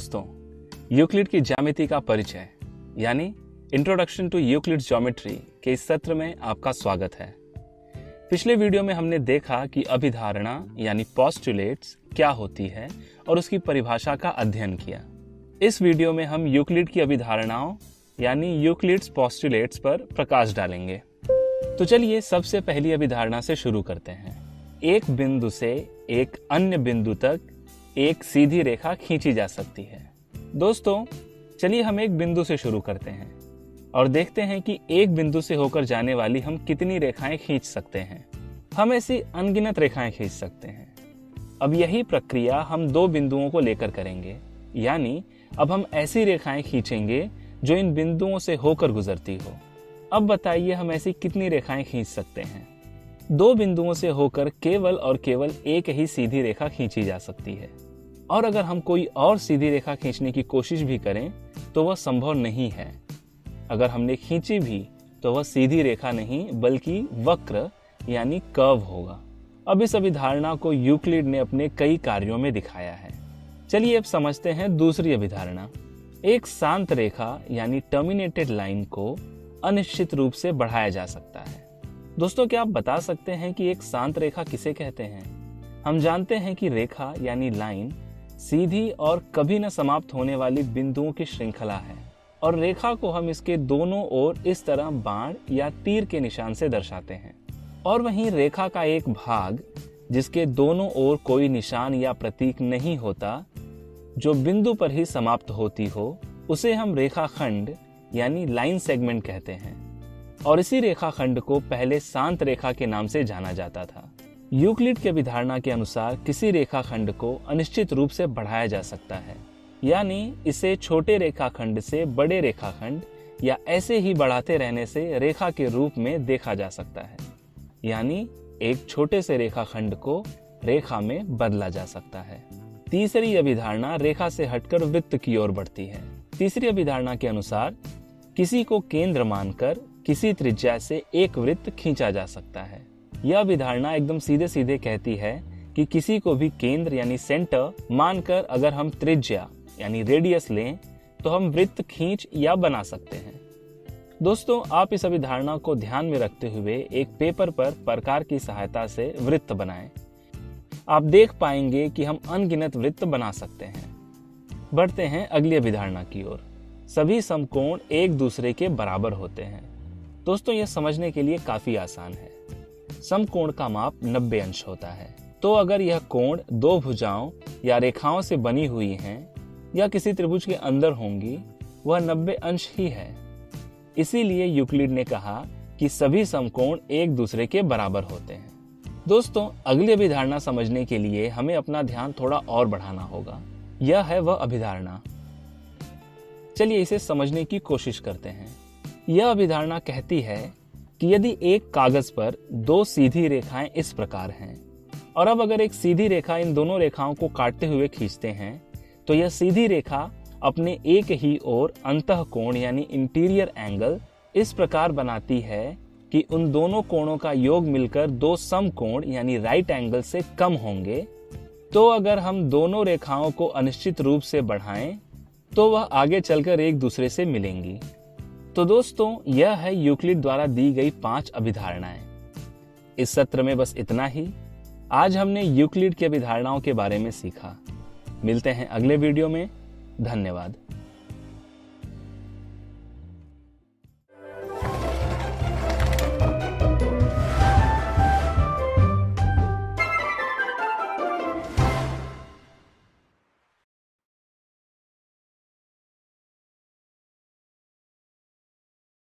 दोस्तों, यूक्लिड की ज्यामिति का परिचय यानी इंट्रोडक्शन टू यूक्लिड्स ज्योमेट्री के इस सत्र में आपका स्वागत है। पिछले वीडियो में हमने देखा कि अभिधारणा यानी पोस्टुलेट्स क्या होती है और उसकी परिभाषा का अध्ययन किया। इस वीडियो में हम यूक्लिड की अभिधारणाओं यानी यूक्लिड्स पोस्टुलेट्स पर प्रकाश डालेंगे। तो चलिए सबसे पहली अभिधारणा से शुरू करते हैं। एक बिंदु से एक अन्य बिंदु तक एक सीधी रेखा खींची जा सकती है। दोस्तों, चलिए हम एक बिंदु से शुरू करते हैं और देखते हैं कि एक बिंदु से होकर जाने वाली हम कितनी रेखाएं खींच सकते हैं। हम ऐसी अनगिनत रेखाएं खींच सकते हैं। अब यही प्रक्रिया हम दो बिंदुओं को लेकर करेंगे, यानी अब हम ऐसी रेखाएं खींचेंगे जो इन बिंदुओं से होकर गुजरती हो। अब बताइए हम ऐसी कितनी रेखाएं खींच सकते हैं। दो बिंदुओं से होकर केवल और केवल एक ही सीधी रेखा खींची जा सकती है, और अगर हम कोई और सीधी रेखा खींचने की कोशिश भी करें तो वह संभव नहीं है। अगर हमने खींची भी तो वह सीधी रेखा नहीं बल्कि वक्र यानी कर्व होगा। अब इस अभिधारणा को यूक्लिड ने अपने कई कार्यों में दिखाया है। चलिए अब समझते हैं दूसरी अभिधारणा। एक शांत रेखा यानी टर्मिनेटेड लाइन को अनिश्चित रूप से बढ़ाया जा सकता है। दोस्तों, क्या आप बता सकते हैं कि एक शांत रेखा किसे कहते हैं? हम जानते हैं कि रेखा यानी लाइन सीधी और कभी न समाप्त होने वाली बिंदुओं की श्रृंखला है, और रेखा को हम इसके दोनों ओर इस तरह बाण या तीर के निशान से दर्शाते हैं। और वहीं रेखा का एक भाग जिसके दोनों ओर कोई निशान या प्रतीक नहीं होता, जो बिंदु पर ही समाप्त होती हो, उसे हम रेखाखंड यानी लाइन सेगमेंट कहते हैं। और इसी रेखाखंड को पहले शांत रेखा के नाम से जाना जाता था। यूक्लिड की अभिधारणा के अनुसार किसी रेखाखंड को अनिश्चित रूप से बढ़ाया जा सकता है, यानी इसे छोटे रेखाखंड से बड़े रेखाखंड या ऐसे ही बढ़ाते रहने से रेखा के रूप में देखा जा सकता है, यानी एक छोटे से रेखाखंड को रेखा में बदला जा सकता है। तीसरी अभिधारणा रेखा से हटकर वृत्त की ओर बढ़ती है। तीसरी अभिधारणा के अनुसार किसी को केंद्र मानकर किसी त्रिज्या से एक वृत्त खींचा जा सकता है। यह अभिधारणा एकदम सीधे सीधे कहती है कि किसी को भी केंद्र यानी सेंटर मानकर अगर हम त्रिज्या यानी रेडियस लें तो हम वृत्त खींच या बना सकते हैं। दोस्तों, आप इस अभिधारणा को ध्यान में रखते हुए एक पेपर पर प्रकार की सहायता से वृत्त बनाएं। आप देख पाएंगे कि हम अनगिनत वृत्त बना सकते हैं। बढ़ते हैं अगली अभिधारणा की ओर। सभी समकोण एक दूसरे के बराबर होते हैं। दोस्तों, यह समझने के लिए काफी आसान है। समकोण का माप 90 अंश होता है। तो अगर यह कोण दो भुजाओं या रेखाओं से बनी हुई हैं या किसी त्रिभुज के अंदर होंगी, वह 90 अंश ही है। इसीलिए यूक्लिड ने कहा कि सभी समकोण एक दूसरे के बराबर होते हैं। दोस्तों, अगली अभिधारणा समझने के लिए हमें अपना ध्यान थोड़ा और बढ़ाना होगा। यह है वह अभिधारणा। चलिए इसे समझने की कोशिश करते हैं। यह अभिधारणा कहती है कि यदि एक कागज पर दो सीधी रेखाएं इस प्रकार हैं, और अब अगर एक सीधी रेखा इन दोनों रेखाओं को काटते हुए खींचते हैं, तो यह सीधी रेखा अपने एक ही ओर अंतःकोण यानी इंटीरियर एंगल इस प्रकार बनाती है कि उन दोनों कोणों का योग मिलकर दो समकोण यानी राइट एंगल से कम होंगे। तो अगर हम दोनों रेखाओं को अनिश्चित रूप से बढ़ाएं तो वह आगे चलकर एक दूसरे से मिलेंगी। तो दोस्तों, यह है यूक्लिड द्वारा दी गई 5 अभिधारणाएं। इस सत्र में बस इतना ही। आज हमने यूक्लिड की अभिधारणाओं के बारे में सीखा। मिलते हैं अगले वीडियो में। धन्यवाद।